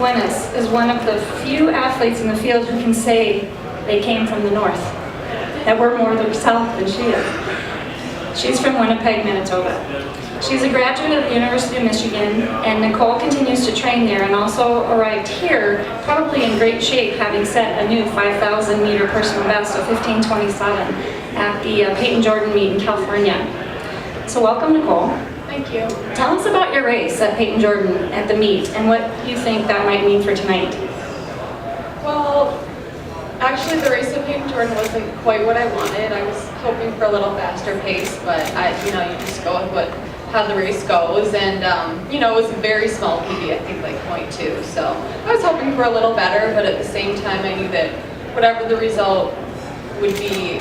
Sifuentes is one of the few athletes in the field who can say they came from the north, that we're more the south than she is. She's from Winnepeg, Manitoba. She's a graduate of the University of Michigan, and Nicole continues to train there and also arrived here probably in great shape, having set a new 5,000 meter personal best of 15:27 at the Peyton Jordan meet in California. So welcome, Nicole. Thank you. Tell us about your race at Peyton Jordan at the meet and what you think that might mean for tonight. Well, actually the race at Peyton Jordan wasn't quite what I wanted. I was hoping for a little faster pace, but you just go with how the race goes, and it was a very small PB, I think like 0.2. So I was hoping for a little better, but at the same time I knew that whatever the result would be,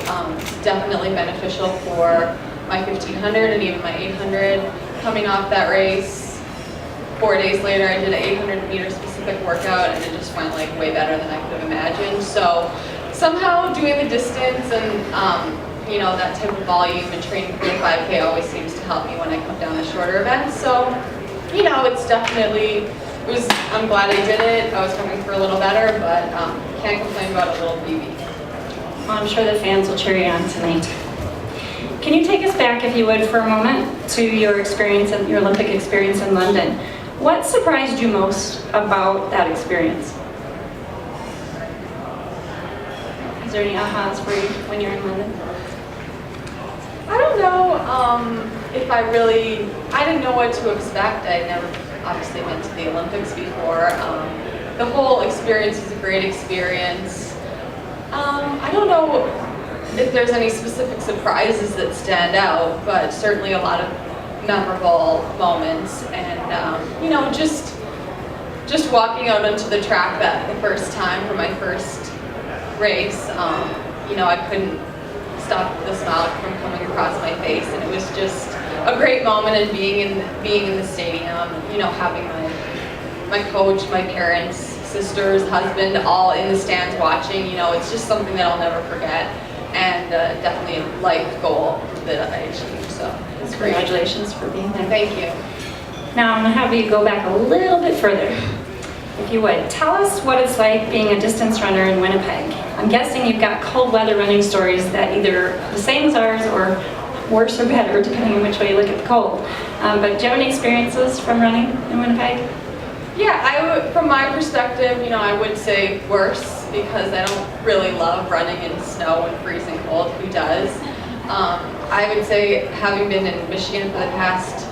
definitely beneficial for my 1500 and even my 800. Coming off that race, 4 days later I did an 800 meter specific workout, and it just went like way better than I could have imagined. So somehow doing the distance and that type of volume and training for the 5K always seems to help me when I come down to shorter events. So it's definitely, I'm glad I did it. I was hoping for a little better, but can't complain about a little PB. Well, I'm sure the fans will cheer you on tonight. Can you take us back, if you would, for a moment to your experience, your Olympic experience in London? What surprised you most about that experience? Is there any ahas for you when you're in London? I don't know if I didn't know what to expect. I'd never obviously been to the Olympics before. The whole experience was a great experience. I don't know if there's any specific surprises that stand out, but certainly a lot of memorable moments, and just walking out onto the track the first time for my first race, I couldn't stop the smile from coming across my face, and it was just a great moment, and being in the stadium, having my coach, my parents, sisters, husband, all in the stands watching, it's just something that I'll never forget. And definitely a life goal that I achieved. So it's great. Congratulations for being there. Thank you. Now I'm going to have you go back a little bit further. If you would, tell us what it's like being a distance runner in Winnipeg. I'm guessing you've got cold weather running stories that either the same as ours or worse or better, depending on which way you look at the cold. But do you have any experiences from running in Winnipeg? Yeah, from my perspective, I would say worse, because I don't really love running in snow and freezing cold. Who does? I would say, having been in Michigan for the past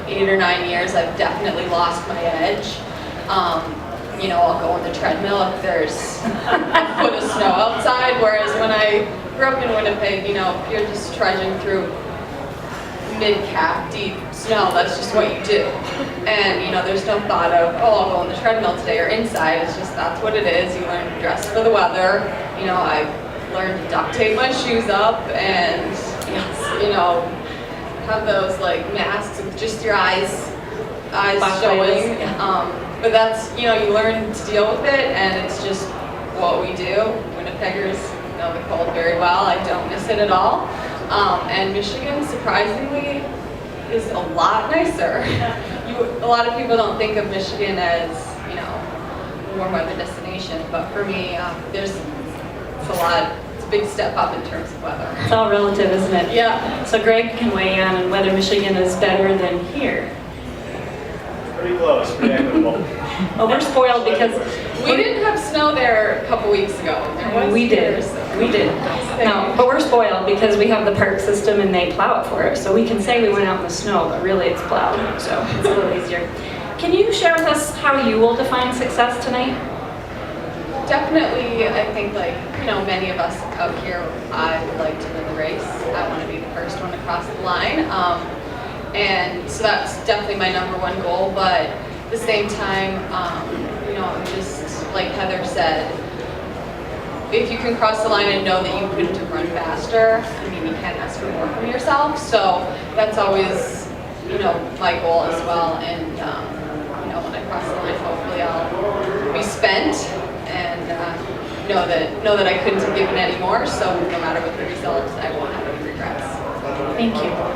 8 or 9 years, I've definitely lost my edge. I'll go on the treadmill if there's a foot of snow outside, whereas when I grew up in Winnipeg, you're just trudging through mid-calf deep snow. That's just what you do. And there's no thought of, I'll go on the treadmill today or inside. It's just, that's what it is. You learn to dress for the weather. I've learned to duct tape my shoes up and have those like masks with just your eyes showing. But that's, you learn to deal with it, and it's just what we do. Winnipeggers know the cold very well. I don't miss it at all. And Michigan, surprisingly, is a lot nicer. A lot of people don't think of Michigan as, a warm weather destination, but for me, it's a big step up in terms of weather. It's all relative, isn't it? Yeah. So Greg can weigh in on whether Michigan is better than here. Pretty close, pretty equitable. Well, we're spoiled because we didn't have snow there a couple weeks ago. We did. No, but we're spoiled because we have the park system and they plow it for us. So we can say we went out in the snow, but really it's plowed. So it's a little easier. Can you share with us how you will define success tonight? Definitely, I think many of us out here, I would like to win the race. I want to be the first one across the line. And so that's definitely my number one goal, but at the same time, just like Heather said, if you can cross the line and know that you couldn't have run faster, you can't ask for more from yourself. So that's always, my goal as well. And, when I cross the line, hopefully I'll be spent and know that I couldn't have given any more. So no matter what the result, I won't have any regrets. Thank you.